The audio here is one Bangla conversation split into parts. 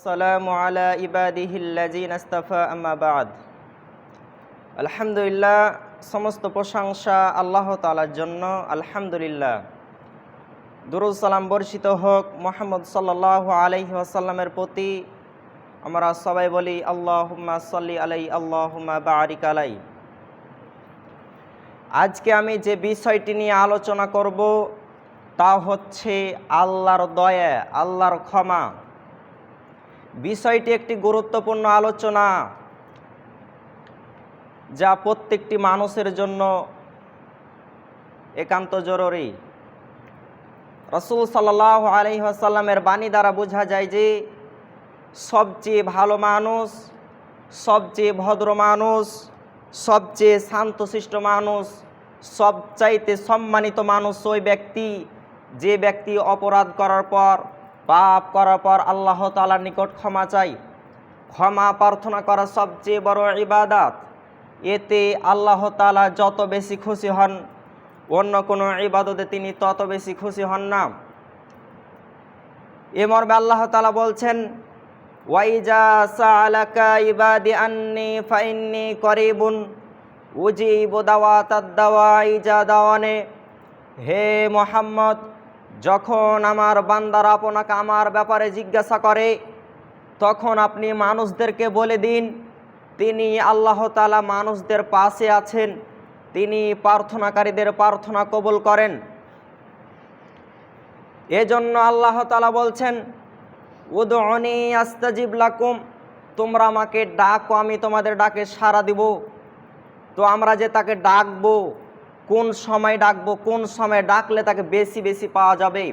সালামু আলা ইবাদিহিল্লাযিনা ইসতাফা আম্মা বা'দ। আলহামদুলিল্লাহ, সমস্ত প্রশংসা আল্লাহ তাআলার জন্য। আলহামদুলিল্লাহ, দুরূদ সালাম বর্ষিত হোক মুহাম্মদ সাল্লাল্লাহু আলাইহি ওয়াসাল্লামের প্রতি। আমরা সবাই বলি আল্লাহুম্মা সাল্লি আলাইহি আল্লাহুম্মা বারিক আলাইহি। আজকে আমি যে বিষয়টি নিয়ে আলোচনা করব তা হচ্ছে আল্লাহর দয়া, আল্লাহর ক্ষমা। বিষয়টি একটি গুরুত্বপূর্ণ আলোচনা যা প্রত্যেকটি মানুষের জন্য একান্ত জরুরি। রাসূল সাল্লাল্লাহু আলাইহি ওয়াসাল্লামের বাণী দ্বারা বোঝা যায় যে সবচেয়ে ভালো মানুষ, সবচেয়ে ভদ্র মানুষ, সবচেয়ে শান্তশিষ্ট মানুষ, সবচাইতে সম্মানিত মানুষ ওই ব্যক্তি যে ব্যক্তি অপরাধ করার পর, পাপ করার পর আল্লাহ তাআলার নিকট ক্ষমা চাই। ক্ষমা প্রার্থনা করা সবচেয়ে বড় ইবাদত। এতে আল্লাহ তাআলা যত বেশি খুশি হন, অন্য কোনো ইবাদতে তিনি তত বেশি খুশি হন না। এ মর্মে আল্লাহ তাআলা বলছেন, ওয়াইজা সাআলাকা ইবাদি আন্নী ফাইন্নী করিবুন উজিবু দাওয়াতাদ দাওয়াই ইজা দাওয়ানে। হে মুহাম্মদ, যখন আমার বান্দারা আপনাকে আমার ব্যাপারে জিজ্ঞাসা করে তখন আপনি মানুষদেরকে বলে দিন তিনি আল্লাহ তাআলা মানুষদের পাশে আছেন, তিনি প্রার্থনাকারীদের প্রার্থনা কবুল করেন। এজন্য আল্লাহ তাআলা বলছেন, উদউনি আস্তাজিব লাকুম, তোমরা আমাকে ডাকো, আমি তোমাদের ডাকে সাড়া দিব। তো আমরা যে তাকে ডাকবো, কোন সময় ডাকবো, কোন সময় ডাকলে তাকে বেশি বেশি পাওয়া যাবে,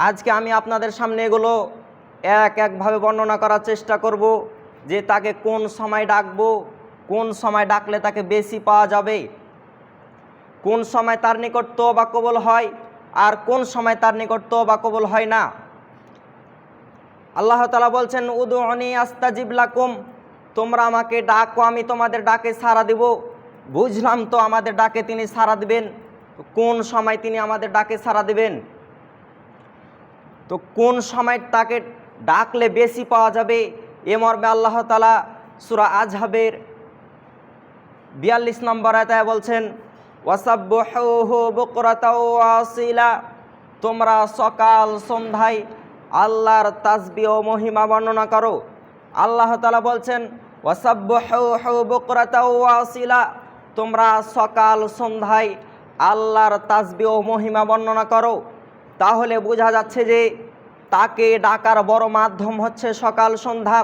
আজকে আমি আপনাদের সামনে এগুলো একভাবে বর্ণনা করার চেষ্টা করব যে তাকে কোন সময় ডাকবো, কোন সময় ডাকলে তাকে বেশি পাওয়া যাবে, কোন সময় তার নিকট তওবা কবুল হয় আর কোন সময় তার নিকট তওবা কবুল হয় না। আল্লাহ তাআলা বলছেন, উদউনি আস্তাজিব লাকুম, তোমরা আমাকে ডাকো, আমি তোমাদের ডাকে সাড়া দিব। বুঝলাম তো আমাদের ডাকে তিনি সাড়া দিবেন, কোন সময় তিনি আমাদের ডাকে সাড়া দিবেন? তো কোন সময় তাকে ডাকলে বেশি পাওয়া যাবে এ মর্মে আল্লাহ তাআলা সূরা আযহাবের 42 নম্বর আয়াতে বলছেন, ওয়াসাব্বিহুহু বুকরাতাও ওয়াসিলা, তোমরা সকাল সন্ধ্যায় আল্লাহর তাসবিহ ও মহিমা বর্ণনা করো। আল্লাহ তাআলা বলছেন, ওয়াসাব্বিহুহু বুকরাতাও ওয়াসিলা, তোমরা সকাল সন্ধ্যায় আল্লাহর তাসবিহ ও মহিমা বর্ণনা করো। তাহলে বোঝা যাচ্ছে যে তাকে ডাকার বড় মাধ্যম হচ্ছে সকাল সন্ধ্যা।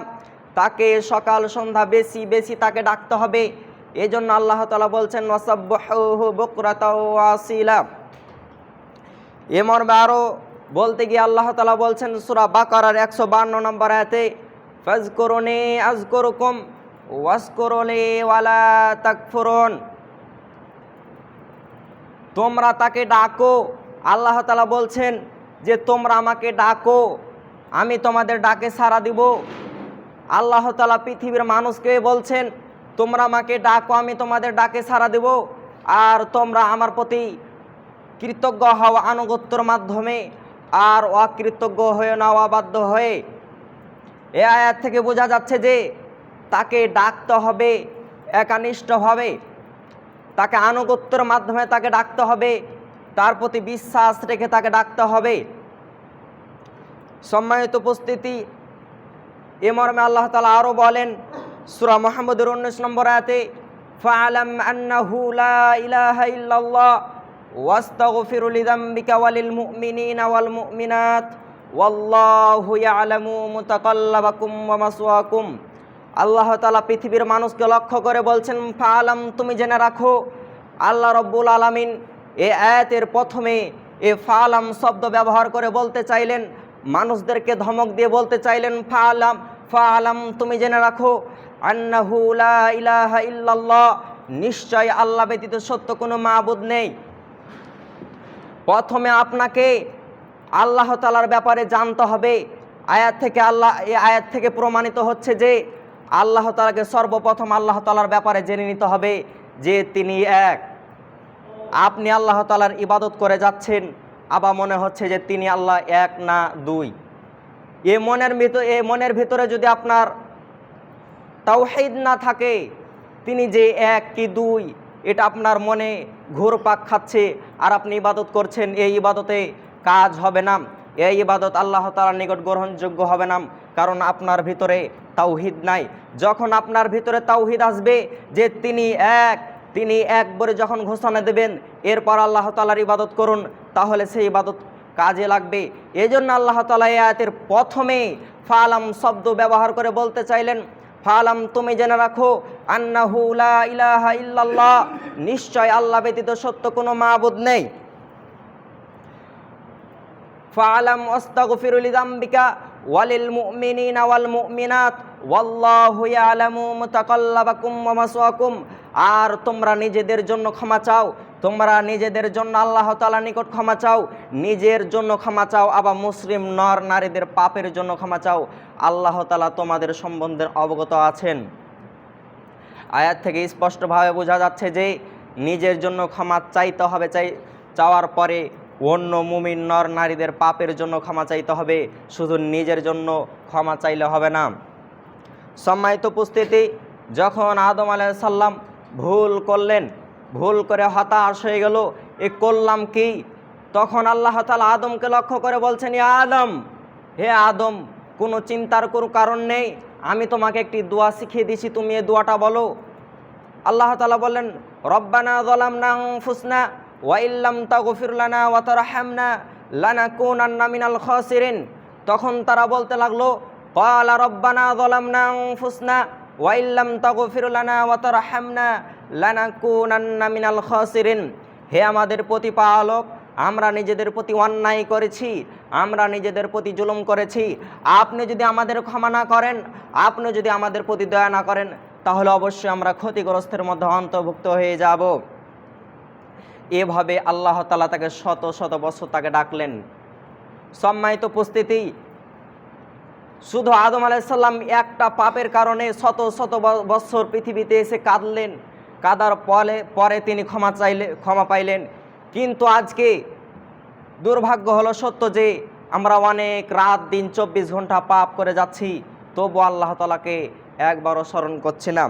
তাকে সকাল সন্ধ্যা বেশি বেশি তাকে ডাকতে হবে। এজন্য আল্লাহ তাআলা বলছেন, ওয়াসাব্বিহুহু বুকরাতাও ওয়াসিলা। এ মর্মে আরও বলতে গিয়ে আল্লাহ তাআলা বলছেন সূরা বাকারার 152 নম্বর আয়াতে, ফাজকুরুনি আযকুরুকুম ওয়াশকুরুলি ওয়ালা তাকফুরুন, তোমরা তাকে ডাকো। আল্লাহ তাআলা বলছেন যে তোমরা আমাকে ডাকো, আমি তোমাদের ডাকে সাড়া দিব। আল্লাহ তাআলা পৃথিবীর মানুষকে বলছেন, তোমরা আমাকে ডাকো, আমি তোমাদের ডাকে সাড়া দিব, আর তোমরা আমার প্রতি কৃতজ্ঞ হও আনুগত্যের মাধ্যমে, আর অকৃতজ্ঞ হয়ে না, অবাধ্য হয়ে। এ আয়াত থেকে বোঝা যাচ্ছে যে তাকে ডাকতে হবে একনিষ্ঠভাবে, তাকে আনুগত্যের মাধ্যমে তাকে ডাকতে হবে, তার প্রতি বিশ্বাস রেখে তাকে ডাকতে হবে। সম্মানিত উপস্থিতি, এ মর্মে আল্লাহ তাআলা আরও বলেন সূরা মুহাম্মদের 19 নম্বর আয়াতে, ফাআলাম আন্নাহু লা ইলাহা ইল্লাল্লাহ ওয়াস্তাগফির লিযামবিকা ওয়ালিল মুমিনিনা ওয়াল মুমিনাত ওয়াল্লাহু ইয়ালামু মুতাকাল্লাবাকুম ওয়া মাসওয়াকুম। আল্লাহ তাআলা পৃথিবীর মানুষকে লক্ষ্য করে বলছেন, ফাআলাম, তুমি জেনে রাখো। আল্লাহ রাব্বুল আলামিন এই আয়াতের প্রথমে এ ফাআলাম শব্দ ব্যবহার করে বলতে চাইলেন, মানুষদেরকে ধমক দিয়ে বলতে চাইলেন, ফাআলাম, ফাআলাম, তুমি জেনে রাখো, আন্নাহু লা ইলাহা ইল্লাল্লাহ, নিশ্চয় আল্লাহ ব্যতীত সত্য কোনো মাবুদ নেই। প্রথমে আপনাকে আল্লাহ তাআলার ব্যাপারে জানতে হবে। এই আয়াত থেকে প্রমাণিত হচ্ছে যে আল্লাহ তাআলাকে সর্বপ্রথম আল্লাহ তাআলার ব্যাপারে জেনে নিতে হবে যে তিনি এক। আপনি আল্লাহ তাআলার ইবাদত করে যাচ্ছেন, আবার মনে হচ্ছে যে তিনি আল্লাহ এক না দুই। মনের ভিতরে যদি আপনার তাওহীদ না থাকে, তিনি যে এক কি দুই এটা আপনার মনে ঘুরপাক খাচ্ছে, আর আপনি ইবাদত করছেন, এই ইবাদতে কাজ হবে না, এই ইবাদত আল্লাহ তাআলার নিকট গ্রহণযোগ্য হবে না, কারণ আপনার ভিতরে তাওহীদ নাই। যখন আপনার ভিতরে তাওহীদ আসবে যে তিনি এক বলে যখন ঘোষণা দেবেন, এরপর আল্লাহ তাআলার ইবাদত করুন, তাহলে সেই ইবাদত কাজে লাগবে। এই জন্য আল্লাহ তাআলা এই আয়াতের প্রথমে ফালাম শব্দ ব্যবহার করে বলতে চাইলেন, ফালাম তুমি জেনে রাখো, আন্নাহু লা ইলাহা ইল্লাল্লাহ, নিশ্চয় আল্লাহ ব্যতীত সত্য কোনো মাবুদ নেই। ফালাম আস্তাগফিরু লিযামবিকা ওয়ালিল মুমিনিনা ওয়াল মুমিনাত ওয়াল্লাহু ইয়ালামু মুতাকাল্লাবাকুম ওয়া মাসওয়াকুম। আর তোমরা নিজেদের জন্য ক্ষমা চাও, তোমরা নিজেদের জন্য আল্লাহ তাআলার নিকট ক্ষমা চাও, নিজের জন্য ক্ষমা চাও, আবার মুসলিম নর নারীদের পাপের জন্য ক্ষমা চাও। আল্লাহ তাআলা তোমাদের সম্বন্ধে অবগত আছেন। আয়াত থেকে স্পষ্টভাবে বোঝা যাচ্ছে যে নিজের জন্য ক্ষমা চাইতে হবে, চাওয়ার পরে অন্য মুমিন নর নারীদের পাপের জন্য ক্ষমা চাইতে হবে, শুধু নিজের জন্য ক্ষমা চাইলে হবে না। সম্মানিত উপস্থিতি, যখন আদম আলাইহিস সালাম ভুল করলেন, ভুল করে হতাশ হয়ে গেল, এ করলাম কি, তখন আল্লাহ তাআলা আদমকে লক্ষ্য করে বলছেন, ইয়া আদম, হে আদম, কোনো চিন্তার কোনো কারণ নেই, আমি তোমাকে একটি দোয়া শিখিয়ে দিয়েছি, তুমি এই দোয়াটা বলো। আল্লাহ তাআলা বললেন, রব্বানা যালামনা আনফুসনা ওয়া ইল্লাম তাগফির লানা ওয়া তারহামনা লানাকুনান্না মিনাল খাসিরিন। তখন তারা বলতে লাগলো, ক্বালা রব্বানা যালামনা আনফুসনা ওয়া ইল্লাম তাগফির লানা ওয়া তারহামনা লানাকুনান্না মিনাল খাসিরিন। হে আমাদের প্রতিপালক, আমরা নিজেদের প্রতি অন্যায় করেছি, আমরা নিজেদের প্রতি জুলুম করেছি, আপনি যদি আমাদের ক্ষমা না করেন, আপনি যদি আমাদের প্রতি দয়া না করেন, তাহলে অবশ্যই আমরা ক্ষতিগ্রস্তের মধ্যে অন্তর্ভুক্ত হয়ে যাব। এভাবে আল্লাহ তাআলা তাকে শত শত বছর তাকে ডাকলেন। সম্মানিত উপস্থিতি, শুধু আদম আলাইহিস সালাম একটা পাপের কারণে শত শত বছর পৃথিবীতে এসে কাঁদলেন, কাঁদার পরে তিনি ক্ষমা পাইলেন। কিন্তু আজকে দুর্ভাগ্য হলো সত্য যে আমরা অনেক রাত দিন 24 ঘন্টা পাপ করে যাচ্ছি, তবু আল্লাহ তাআলাকে একবারও স্মরণ করছি না।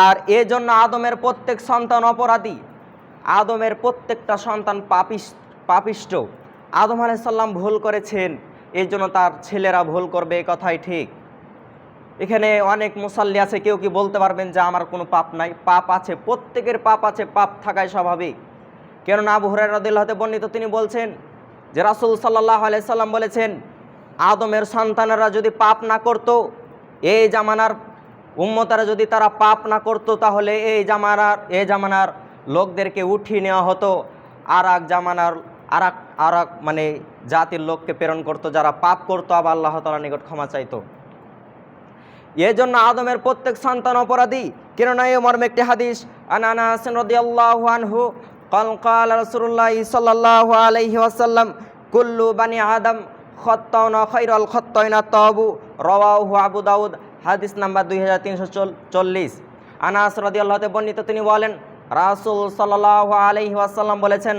আর এজন্য আদমের প্রত্যেক সন্তান অপরাধী, আদমের প্রত্যেকটা সন্তান পাপিষ্ট। আদম আলাইহিস সালাম ভুল করেছেন, এই জন্য তার ছেলেরা ভুল করবে, এই কথাই ঠিক। এখানে অনেক মুসাল্লি আছে, কেউ কি বলতে পারবেন যে আমার কোনো পাপ নাই? পাপ আছে, প্রত্যেকের পাপ আছে, পাপ থাকাই স্বাভাবিক। কেননা আবু হুরায়রা রাদিয়াল্লাহু আনহু বর্ণিত, তিনি বলছেন যে রাসূল সাল্লাল্লাহু আলাইহি সাল্লাম বলেছেন, আদমের সন্তানেরা যদি পাপ না করত, এই জামানার উম্মতারা যদি তারা পাপ না করত, তাহলে এই জামানার লোকদেরকে উঠিয়ে নেওয়া হতো, আর এক জামানার আর এক মানে জাতির লোককে প্রেরণ করতো যারা পাপ করতো, আবার আল্লাহ তাআলার নিকট ক্ষমা চাইতো। এই জন্য আদমের প্রত্যেক সন্তান অপরাধী। কেননা এই মর্মে একটি হাদিস, আনাস রাদিয়াল্লাহু আনহু قال رسول الله صلى الله عليه وسلم كل بني آدم خطاؤون خير الخطائين التوابون رواه আবু দাউদ, হাদিস নাম্বার 2340। আনাস রাদিয়াল্লাহু আনহু বর্ণিত, তিনি বলেন রাসূল সাল্লাল্লাহু আলাইহি ওয়াসাল্লাম বলেছেন,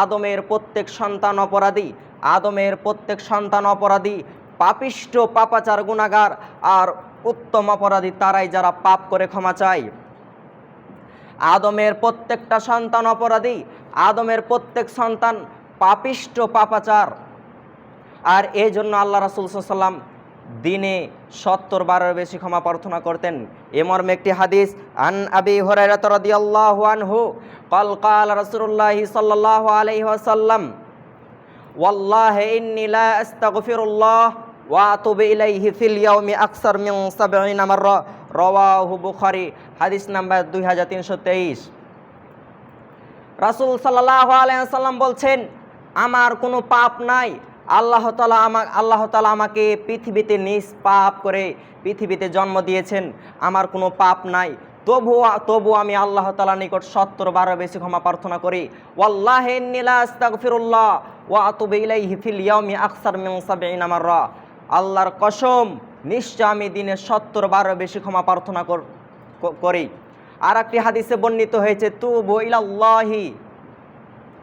আদমের প্রত্যেক সন্তান অপরাধী, আদমের প্রত্যেক সন্তান অপরাধী, পাপিষ্ট, পাপাচার, গুনাহগার, আর উত্তম অপরাধী তারাই যারা পাপ করে ক্ষমা চায়। আদমের প্রত্যেকটা সন্তান অপরাধী, আদমের প্রত্যেক সন্তান পাপিষ্ট, পাপাচার। আর এই জন্য আল্লাহ রাসূল সাল্লাল্লাহু আলাইহি ওয়াসাল্লাম দিনে 70 বারের বেশি ক্ষমা প্রার্থনা করতেন। এ মর্মে একটি হাদিস, আন আবি হুরায়রা রাদিয়াল্লাহু আনহু قال رسول الله صلى الله عليه وسلم والله إني لا أستغفر الله وأتوب إليه في اليوم أكثر من 70 مرة রওয়াহু বুখারী, হাদিস নাম্বার 2323। রাসূল সাল্লাল্লাহু আলাইহি ওয়াসাল্লাম বলছেন, আমার কোনো পাপ নাই, আল্লাহ তাআলা আমাকে পৃথিবীতে নিষ্পাপ করে পৃথিবীতে জন্ম দিয়েছেন, আমার কোনো পাপ নাই, তবু আমি আল্লাহ তাআলার নিকট 70 বারের বেশি ক্ষমা প্রার্থনা করি। ওয়াল্লাহি ইন্নী লা আস্তাগফিরুল্লাহ ওয়া আতুবু ইলাইহি ফিল ইয়াউমি আকসার মিন 70 মাররা, আল্লাহর কসম, নিশ্চয় আমি দিনে 70 বারের বেশি ক্ষমা প্রার্থনা করি। আর একটি হাদিসে বর্ণিত হয়েছে,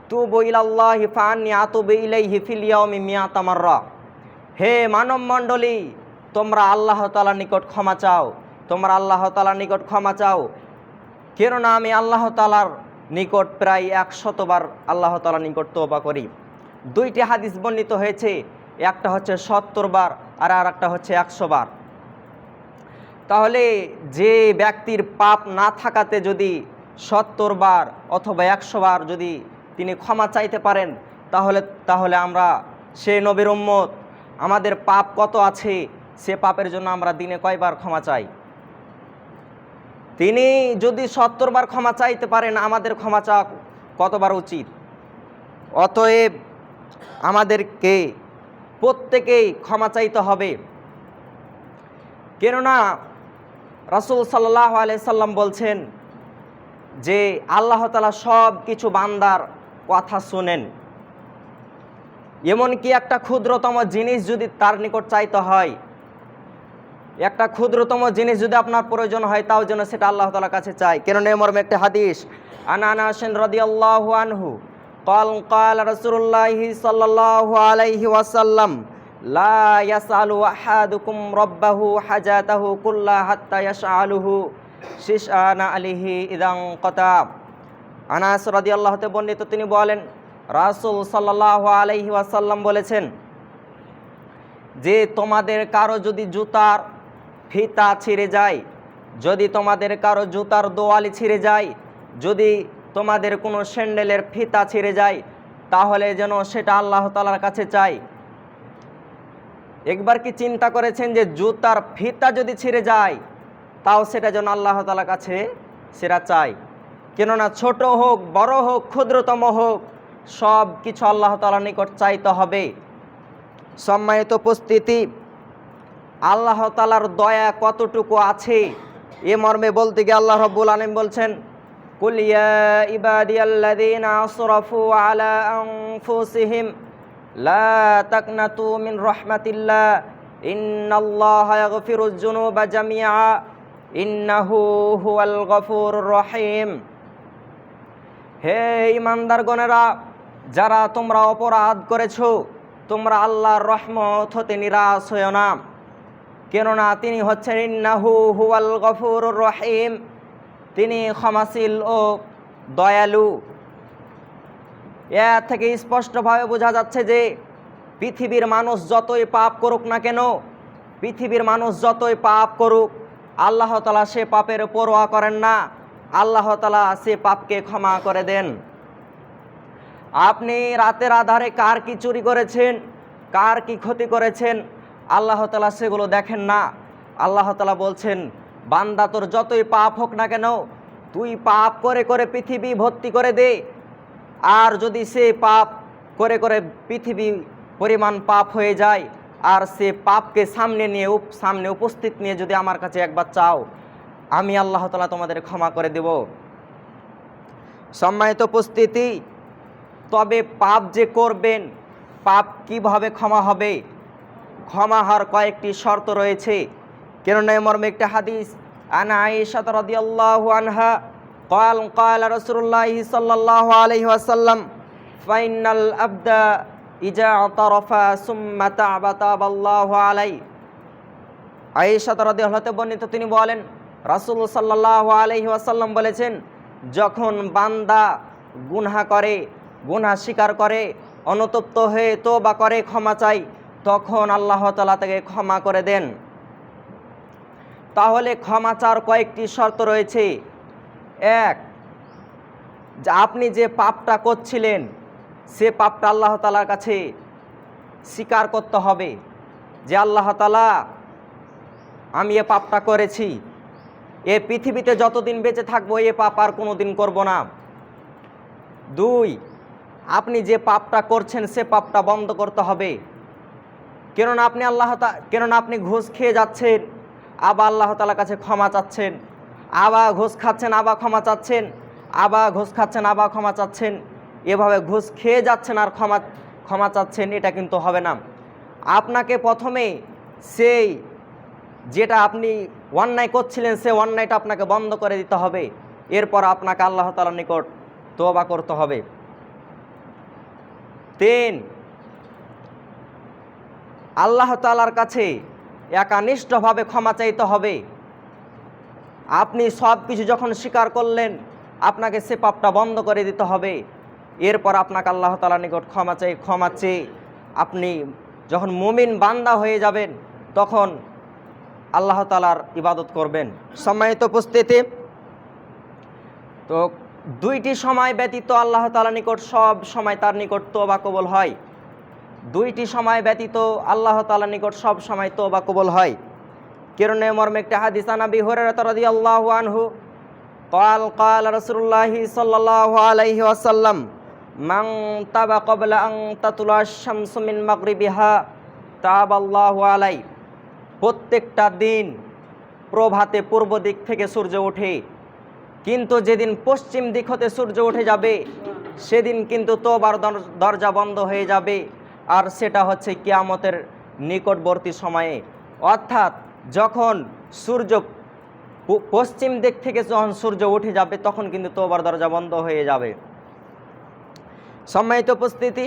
তুবু ইলাল্লাহি ফাআন্নী আতুবু ইলাইহি ফিল ইয়াউমি মিয়াতা মাররা, হে মানব মণ্ডলী, তোমরা আল্লাহ তাআলার নিকট ক্ষমা চাও, তোমরা আল্লাহ তাআলার নিকট ক্ষমা চাও, কেননা আমি আল্লাহ তাআলার নিকট প্রায় 100 বার আল্লাহ তাআলার নিকট তওবা করি। দুইটি হাদিস বর্ণিত হয়েছে, একটা হচ্ছে 70 বার আর একটা হচ্ছে 100 বার। তাহলে যে ব্যক্তির পাপ না থাকাতে যদি 70 বার অথবা 100 বার যদি তিনি ক্ষমা চাইতে পারেন, তাহলে আমরা সে নবীর উম্মত, আমাদের পাপ কত আছে, সে পাপের জন্য আমরা দিনে কয়বার ক্ষমা চাই? তিনি যদি 70 বার ক্ষমা চাইতে পারেন, আমাদের ক্ষমা চাওয়া কতবার উচিত? অতএব আমাদেরকে প্রত্যেকেই ক্ষমা চাইতে হবে। কেননা রাসূল সাল্লাল্লাহু আলাইহি সাল্লাম বলছেন যে আল্লাহ তাআলা সব কিছু বান্দার কথা শোনেন। এমনকি একটা ক্ষুদ্রতম জিনিস যদি তার নিকট চাইতে হয়, একটা ক্ষুদ্রতম জিনিস যদি আপনার প্রয়োজন হয়, তাও যেন সেটা আল্লাহ তাআলার কাছে চাই। কেননা এ মর্মে একটা হাদিস, আনাস রাদিয়াল্লাহু আনহু قال رسول الله صلى الله عليه وسلم لا يسأل أحدكم ربه حاجته كلها حتى يسأله شيئا عليه إذا انقطع। আনাস রাদিয়াল্লাহু তে বর্ণিত, তিনি বলেন রাসূল সাল্লাল্লাহু আলাইহি ওয়াসাল্লাম বলেছেন যে তোমাদের কারো যদি জুতার ফিতা ছিঁড়ে যায়, যদি তোমাদের কারো জুতার দোয়ালি ছিঁড়ে যায়, যদি তোমাদের কোনো স্যান্ডেলের ফিতা ছিঁড়ে যায়, তাহলে যেন সেটা আল্লাহ তাআলার কাছে চাই। একবার কি চিন্তা করেছেন যে জুতার ফিতা যদি ছিঁড়ে যায়, তাও সেটা যেন আল্লাহ তাআলার কাছে সেটা চাই? কেননা ছোট হোক, বড় হোক, ক্ষুদ্রতম হোক, সব কিছু আল্লাহ তাআলার নিকট চাইতে হবে। সম্মানিত উপস্থিতি, আল্লাহ তাআলার দয়া কতটুকু আছে এ মর্মে বলতে গিয়ে আল্লাহ রাব্বুল আলামিন বলছেন, কুল ইয়া ইবাদিয়াল্লাযীনা আসরাফু আলা আনফুসিহিম লা তাকনাতু মিন রাহমাতিল্লাহ ইন্নাল্লাহা ইয়াগফিরুয যুনুবা জামিআ ইন্নাহু হুয়াল গফুরুর রহিম। হে ঈমানদারগণেরা, যারা তোমরা অপরাধ করেছো, তোমরা আল্লাহর রহমত হতে নিরাশ হয়ো না, কেননা তিনি হচ্ছেন ইন্নাহু হুয়াল গফুরুর রহিম, তিনি ক্ষমাশীল ও দয়ালু। এর থেকে স্পষ্টভাবে বোঝা যাচ্ছে যে পৃথিবীর মানুষ যতই পাপ করুক না কেন, পৃথিবীর মানুষ যতই পাপ করুক, আল্লাহ তাআলা সে পাপের পরোয়া করেন না, আল্লাহ তাআলা সে পাপকে ক্ষমা করে দেন। আপনি রাতের আধারে কার কি চুরি করেছেন, কার কি ক্ষতি করেছেন, আল্লাহ তাআলা সেগুলো দেখেন না। আল্লাহ তাআলা বলছেন, বান্দা তোর যতই পাপ হোক না কেন, তুই পাপ করে করে পৃথিবী ভর্তি করে দে, আর যদি সে পাপ করে করে পৃথিবী পরিমাণ পাপ হয়ে যায়, আর সে পাপকে সামনে উপস্থিত নিয়ে যদি আমার কাছে একবার চাও, আমি আল্লাহ তাআলা তোমাদের ক্ষমা করে দেব। সম্মানিত উপস্থিতি, তবে পাপ যে করবেন, পাপ কিভাবে ক্ষমা হবে? ক্ষমা হওয়ার কয়েকটি শর্ত রয়েছে। কেননা এ মর্মে একটা হাদিস, আন আয়েশা রাদিয়াল্লাহু আনহা قال رسول الله صلى الله عليه وسلم فإن العبد إذا اعترف ثم تاب الله عليه। আয়েশা রাদিয়াল্লাহু আনহা বর্ণিত, তিনি বলেন রাসূল সাল্লাল্লাহু আলাইহি ওয়াসাল্লাম বলেছেন, যখন বান্দা গুনাহ করে, গুনাহ স্বীকার করে, অনুতপ্ত হয়ে তওবা করে, ক্ষমা চাই, তখন আল্লাহ তাআলা তাকে ক্ষমা করে দেন। তাহলে ক্ষমা চাওয়ার কয়েকটি শর্ত রয়েছে। এক, যে আপনি যে পাপটা করছিলেন, সে পাপটা আল্লাহ তাআলার কাছে স্বীকার করতে হবে যে আল্লাহ তাআলা, আমি এ পাপটা করেছি, এ পৃথিবীতে যতদিন বেঁচে থাকবো এ পাপ আর কোনো দিন করবো না। দুই, আপনি যে পাপটা করছেন সে পাপটা বন্ধ করতে হবে। কেননা আপনি ঘুষ খেয়ে যাচ্ছেন, আবার আল্লাহ তাআলার কাছে ক্ষমা চাচ্ছেন, আবার ঘুষ খাচ্ছেন, আবার ক্ষমা চাচ্ছেন, আবার ঘুষ খাচ্ছেন, আবার ক্ষমা চাচ্ছেন, এভাবে ঘুষ খেয়ে যাচ্ছেন আর ক্ষমা চাচ্ছেন, এটা কিন্তু হবে না। আপনাকে প্রথমে সেই যেটা আপনি অন্যায় করছিলেন, সে অন্যায়টা আপনাকে বন্ধ করে দিতে হবে, এরপর আপনাকে আল্লাহ তাআলার নিকট তওবা করতে হবে। 3, আল্লাহ তাআলার কাছে একানিষ্ঠভাবে ক্ষমা চাইতে হবে। আপনি সব কিছু যখন স্বীকার করলেন, আপনাকে সে পাপটা বন্ধ করে দিতে হবে। এরপর আপনাকে আল্লাহ তাআলার নিকট ক্ষমা চেয়ে আপনি যখন মুমিন বান্দা হয়ে যাবেন, তখন আল্লাহ তাআলার ইবাদত করবেন। সম্মানিত উপস্থিতি, তো দুইটি সময় ব্যতীত আল্লাহ তাআলার নিকট সব সময় তার নিকট তওবা কবুল হয়। দুইটি সময় ব্যতীত আল্লাহ তাআলার নিকট সব সময় তওবা কবুল হয়। কারণে মর্মে একটি হাদিস আবি হুরায়রা রাদিয়াল্লাহু আনহু قال قال رسول الله صلى الله عليه وسلم من تاب قبل أن تطلع الشمس من مغربها تاب الله عليه। প্রত্যেকটা দিন প্রভাতে পূর্ব দিক থেকে সূর্য ওঠে, কিন্তু যেদিন পশ্চিম দিক হতে সূর্য উঠে যাবে সেদিন কিন্তু তওবার দরজা বন্ধ হয়ে যাবে, আর সেটা হচ্ছে কিয়ামতের নিকটবর্তী সময়ে। অর্থাৎ যখন সূর্য পশ্চিম দিক থেকে যখন সূর্য উঠে যাবে তখন কিন্তু তওবার দরজা বন্ধ হয়ে যাবে। সম্মানিত উপস্থিতি,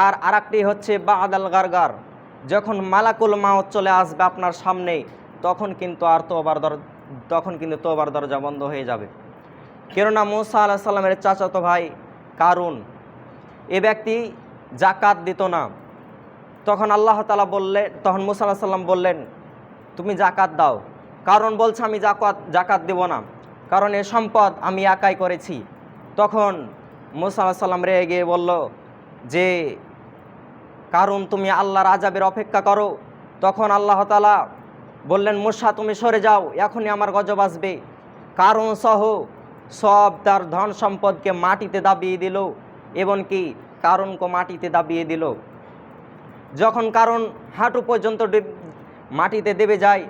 আর আরেকটি হচ্ছে বাদাল গারগার, যখন মালাকুল মাউত চলে আসবে আপনার সামনে তখন কিন্তু তওবার দরজা বন্ধ হয়ে যাবে। কেননা মূসা আলাইহিস সালামের চাচাতো ভাই কারুন, এ ব্যক্তি যাকাত দিত না। তখন আল্লাহ তাআলা তখন মূসা আলাইহিস সালাম বললেন, তুমি যাকাত দাও। কারণ বলছে আমি যাকাত দেব না, কারণ এ সম্পদ আমি একাই করেছি। তখন মূসা আলাইহিস সালাম রেগে গিয়ে বলল যে, কারণ তুমি আল্লাহর আযাবের অপেক্ষা করো। তখন আল্লাহ তাআলা বললেন, মূসা তুমি সরে যাও, এখনই আমার গজব আসবে। কারণ সহ সব তার ধন সম্পদকে মাটিতে দাবিয়ে দিল, এমনকি কারণকে মাটিতে দাবিয়ে দিল। যখন কারণ হাঁটু পর্যন্ত মাটিতে দেবে যায়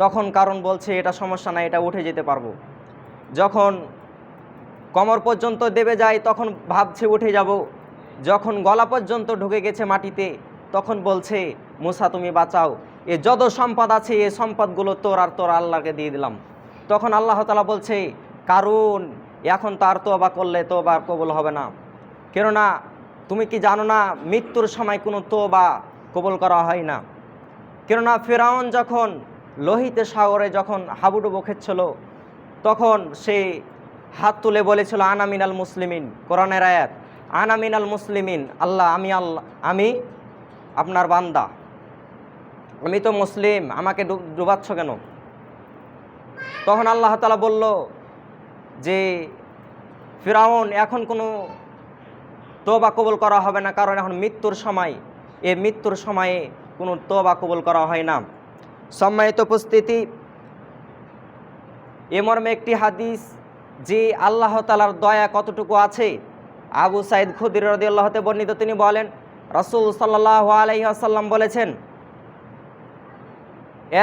তখন কারণ বলছে এটা সমস্যা নাই, এটা উঠে যেতে পারবো। যখন কোমর পর্যন্ত দেবে যায় তখন ভাবছে উঠে যাব। যখন গলা পর্যন্ত ঢুকে গেছে মাটিতে তখন বলছে, মূসা তুমি বাঁচাও, এ যত সম্পদ আছে এই সম্পদগুলো তোর আল্লাহকে দিয়ে দিলাম। তখন আল্লাহ তাআলা বলছে, কারণ এখন তার তওবা করলে তওবা কবুল হবে না। কেননা তুমি কি জানো না মৃত্যুর সময় কোনো তওবা কবুল করা হয় না। কেননা ফিরআউন যখন লোহিত সাগরে যখন হাবুডুবু খেচ্ছিল তখন সে হাত তুলে বলেছিল আনা মিনাল মুসলিমিন, কোরআনের আয়াত, আনা মিনাল মুসলিমিন, আমি আপনার বান্দা, আমি তো মুসলিম, আমাকে ডুবাচ্ছ কেন? তখন আল্লাহ তাআলা বলল যে, ফিরআউন এখন কোনো তওবা কবুল করা হবে না, কারণ এখন মৃত্যুর সময়, এই মৃত্যুর সময়ে কোনো তওবা কবুল করা হয় না। সম্মানিত উপস্থিতি, এ মর্মে একটি হাদিস যে আল্লাহ তাআলার দয়া কতটুকু আছে, আবু সাঈদ খুদরি রাদিয়াল্লাহু তাআলা বর্ণিত, তিনি বলেন রাসূল সাল্লাল্লাহু আলাইহি ওয়াসাল্লাম বলেছেন,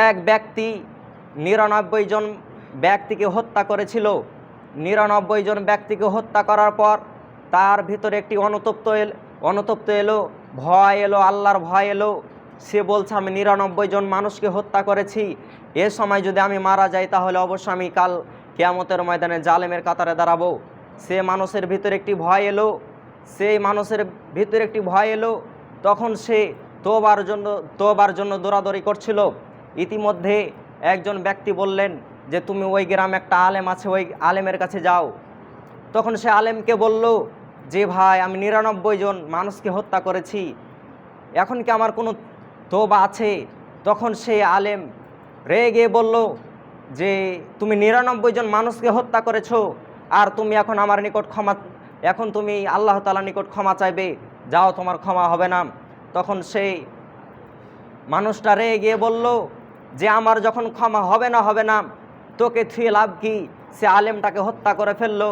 এক ব্যক্তি ৯৯ জন ব্যক্তিকে হত্যা করেছিল। ৯৯ জন ব্যক্তিকে হত্যা করার পর তার ভিতরে একটি অনুতপ্ত এলো, ভয় এলো, আল্লাহর ভয় এলো। সে বলছে আমি ৯৯ জন মানুষকে হত্যা করেছি, এ সময় যদি আমি মারা যাই তাহলে অবশ্যই আমি কাল কিয়ামতের ময়দানে জালেমের কাতারে দাঁড়াবো। সে মানুষের ভিতরে একটি ভয় এলো, তখন সে তওবার জন্য দৌড়াদৌড়ি করছিল। ইতিমধ্যে একজন ব্যক্তি বললেন যে তুমি ওই গ্রামে একটা আলেম আছে, ওই আলেমের কাছে যাও। তখন সে আলেমকে বলল যে ভাই আমি ৯৯ জন মানুষকে হত্যা করেছি, এখন কি আমার কোনো তওবা আছে? তখন সে আলেম রেগে বলল যে তুমি ৯৯ জন মানুষকে হত্যা করেছো, আর তুমি এখন আমার নিকট এখন তুমি আল্লাহ তাআলার নিকট ক্ষমা চাইবে, যাও তোমার ক্ষমা হবে না। তখন সেই মানুষটা রেগে বলল যে আমার যখন ক্ষমা হবে না তোকে থুয়ে লাভ কি? সে আলেমটাকে হত্যা করে ফেললো,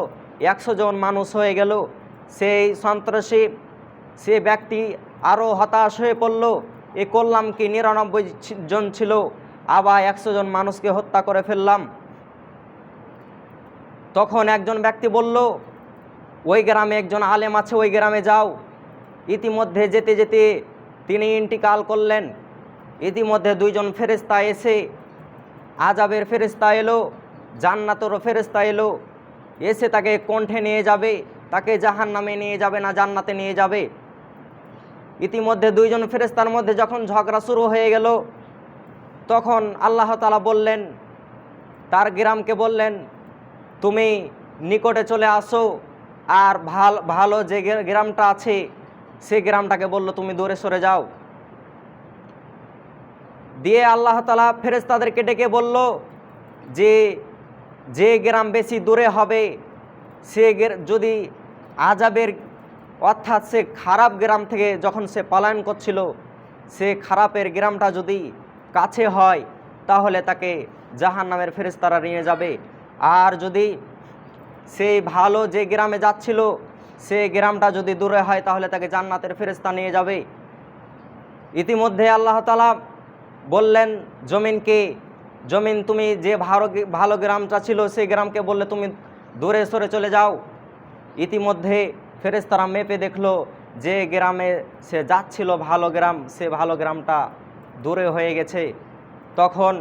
১০০ জন মানুষ হয়ে গেল। সেই সন্ত্রাসী সে ব্যক্তি আরও হতাশ হয়ে পড়ল, এ করলাম কি, ৯৯ জন ছিল, আবার ১০০ জন মানুষকে হত্যা করে ফেললাম। তখন একজন ব্যক্তি বলল ওই গ্রামে একজন আলেম আছে, ওই গ্রামে যাও। ইতিমধ্যে যেতে যেতে তিনি ইন্তিকাল করলেন। ইতিমধ্যে ২ জন ফেরেশতা এসে, আযাবের ফেরেশতা এলো, জান্নাতেরও ফেরেশতা এলো, এসে তাকে কণ্ঠে নিয়ে যাবে, তাকে জাহান্নামে নিয়ে যাবে না জান্নাতে নিয়ে যাবে। ইতিমধ্যে দুইজন ফেরেশতার মধ্যে যখন ঝগড়া শুরু হয়ে গেল, তখন আল্লাহ তাআলা বললেন, তার গ্রামকে বললেন, তুমি নিকটে চলে আসো। আর ভালো যে গ্রামটা আছে সেই গ্রামটাকে বলল, তুমি দূরে সরে যাও। দিয়ে আল্লাহ তাআলা ফেরেশতাদেরকে ডেকে বলল যে গ্রাম বেশি দূরে হবে, সে যদি আযাবের অর্থাৎ সে খারাপ গ্রাম থেকে যখন সে পলায়ন করছিল, সে খারাপের গ্রামটা যদি কাছে হয় তাহলে তাকে জাহান্নামের ফেরেশতারা নিয়ে যাবে। আর যদি সেই ভালো যে গ্রামে যাচ্ছিল সে গ্রামটা যদি দূরে হয় তাহলে তাকে জান্নাতের ফেরেশতা নিয়ে যাবে। ইতিমধ্যে আল্লাহ তাআলা বললেন জমিনকে, জমিন তুমি যে ভালো গ্রামটা ছিল সেই গ্রামকে বললে তুমি দূরে সরে চলে যাও। ইতিমধ্যে ফেরেশতারা মেপে দেখলো যে গ্রামে সে যাচ্ছিল ভালো গ্রাম, সে ভালো গ্রামটা দূরে হয়ে গেছে। তখন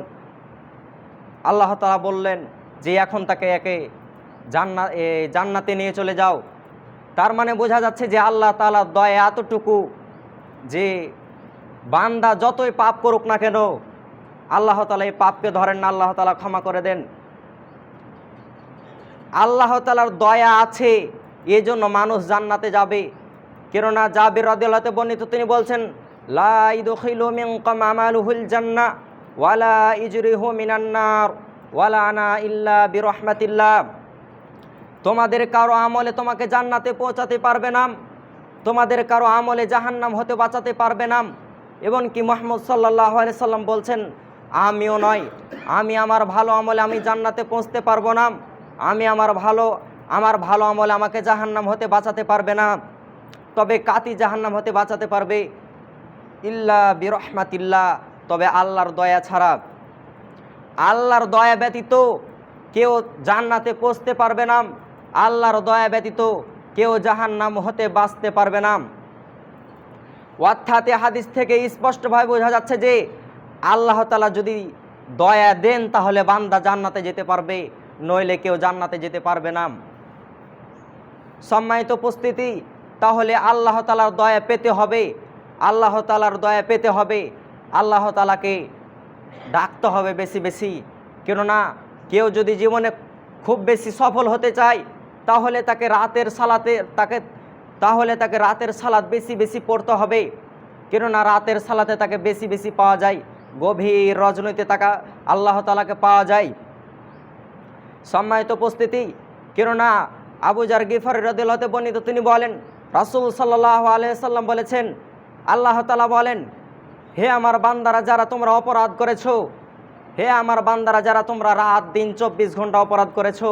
আল্লাহ তাআলা বললেন যে এখন তাকে একে জান্নাতে নিয়ে চলে যাও। তার মানে বোঝা যাচ্ছে যে আল্লাহ তাআলার দয়া এতটুকু যে বান্দা যতই পাপ করুক না কেন আল্লাহ তাআলা এই পাপকে ধরেন না, আল্লাহ তাআলা ক্ষমা করে দেন। আল্লাহ তাআলার দয়া আছে, এই জন্য মানুষ জান্নাতে যাবে। কেননা জাবির রাদিয়াল্লাহু আনহু বর্ণিত, তিনি বলছেন, লা ইদখিলু মিনকুম আমালুহুল জান্নাহ ওয়ালা ইজরিহু মিনান নার ওয়ালা আনা ইল্লা বিরহমাতিল্লাহ। তোমাদের কারো আমলে তোমাকে জান্নাতে পৌঁছাতে পারবে না, তোমাদের কারো আমলে জাহান্নাম হতে বাঁচাতে পারবে না। এবং কি মুহাম্মদ সাল্লাল্লাহু আলাইহি সাল্লাম বলছেন, আমিও নয়, আমি আমার ভালো আমলে আমি জান্নাতে পৌঁছতে পারবো না, আমি আমার ভালো আমলে আমাকে জাহান্নাম হতে বাঁচাতে পারবে না। তবে কাতি জাহান্নাম হতে বাঁচাতে পারবে ইল্লা বিরহমাতিল্লাহ, তবে আল্লাহর দয়া ছাড়া। আল্লাহর দয়া ব্যতীত কেউ জান্নাতে পৌঁছতে পারবে না, আল্লাহর দয়া ব্যতীত কেউ জাহান্নাম হতে বাঁচতে পারবে না। অর্থাৎ হাদিস থেকে স্পষ্টভাবে বোঝা যাচ্ছে যে আল্লাহ তাআলা যদি দয়া দেন তাহলে বান্দা জান্নাতে যেতে পারবে, নইলে কেউ জান্নাতে যেতে পারবে না। সম্মানিত উপস্থিতি, তাহলে আল্লাহ তাআলার দয়া পেতে হবে, আল্লাহ তাআলার দয়া পেতে হবে, আল্লাহ তাআলাকে ডাকতে হবে বেশি বেশি। কেননা কেউ যদি জীবনে খুব বেশি সফল হতে চায় তাহলে তাকে রাতের সালাত বেশি বেশি পড়তে হবে। কেননা রাতের সালাতে তাকে বেশি বেশি পাওয়া যায়, গভীর রজনীতে তাকে আল্লাহ তাআলাকে পাওয়া যায়। সম্মানিত উপস্থিতি, কেননা আবু যার গিফারী রাদিয়াল্লাহু আনহু বর্ণিত, তিনি বলেন রাসূল সাল্লাল্লাহু আলাইহি সাল্লাম বলেছেন, আল্লাহ তাআলা বলেন, হে আমার বান্দারা যারা তোমরা অপরাধ করেছো, হে আমার বান্দারা যারা তোমরা রাত দিন 24 ঘন্টা অপরাধ করেছো,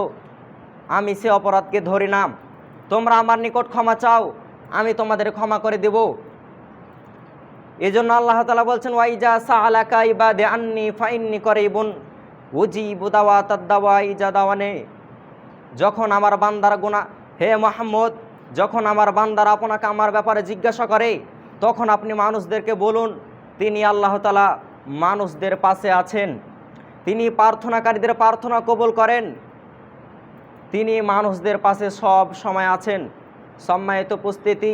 আমি সে অপরাধকে ধরি না। তোমরা আমার নিকট ক্ষমা চাও, আমি তোমাদের ক্ষমা করে দেব। এজন্য আল্লাহ তাআলা বলছেন, ওয়াইজা সাআলাকা ইবাদি আন্নি ফাইন্নি করিবুন উজিবু দাওয়াতাদ দাওয়াই ইজা দাওয়ানে। যখন আমার বান্দারা হে মুহাম্মদ, যখন আমার বান্দারা আপনাকে আমার ব্যাপারে জিজ্ঞাসা করে তখন আপনি মানুষদেরকে বলুন, তিনি আল্লাহ তাআলা মানুষদের পাশে আছেন, তিনি প্রার্থনাকারীদের প্রার্থনা কবুল করেন, তিনি মানুষদের পাশে সব সময় আছেন। সম্মানিত উপস্থিতি,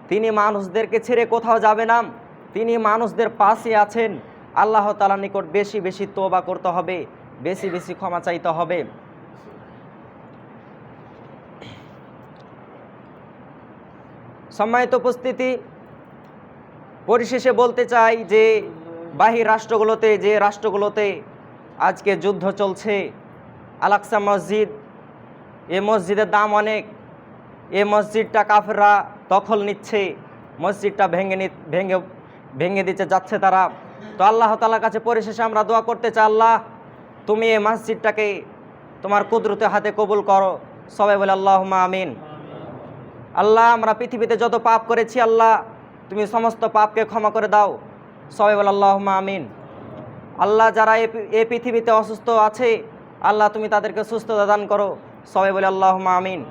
তিনি মানুষদেরকে ছেড়ে কোথাও যাবে না, তিনি মানুষদের পাশে আছেন। আল্লাহ তাআলার নিকট বেশি বেশি তওবা করতে হবে, বেশি বেশি ক্ষমা চাইতে হবে। সম্মানিত উপস্থিতি, পরিশেষে বলতে চাই যে বাহির রাষ্ট্রগুলোতে যে রাষ্ট্রগুলোতে আজকে যুদ্ধ চলছে, আল-আকসা মসজিদ, এই মসজিদের দাম অনেক, এই মসজিদটা কাফেররা দখল নিচ্ছে, মসজিদটা ভেঙে দিতে যাচ্ছে তারা। তো আল্লাহ তাআলার কাছে পরিশেষে আমরা দোয়া করতে চাই, আল্লাহ তুমি এই মসজিদটাকে তোমার কুদরতে হাতে কবুল করো। সবাই বলে আল্লাহুম্মা আমিন। আল্লাহ আমরা পৃথিবীতে যত পাপ করেছি আল্লাহ তুমি সমস্ত পাপকে ক্ষমা করে দাও। সবাই বলে আল্লাহুম্মা আমিন। আল্লাহ যারা এই পৃথিবীতে অসুস্থ আছে আল্লাহ তুমি তাদেরকে সুস্থতা দান করো। সবাই বলে আল্লাহুম্মা আমিন।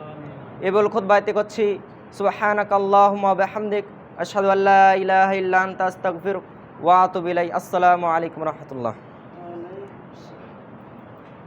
এগুলো খুতবাতে করছি, সুবহানাকাল্লাহুম্মা ওয়া বিহামদিক আশহাদু আল্লা ইলাহা ইল্লা আনতা আস্তাগফিরুকা ওয়া আতুবু ইলাইক। আসসালামু আলাইকুম ওয়া রাহমাতুল্লাহ।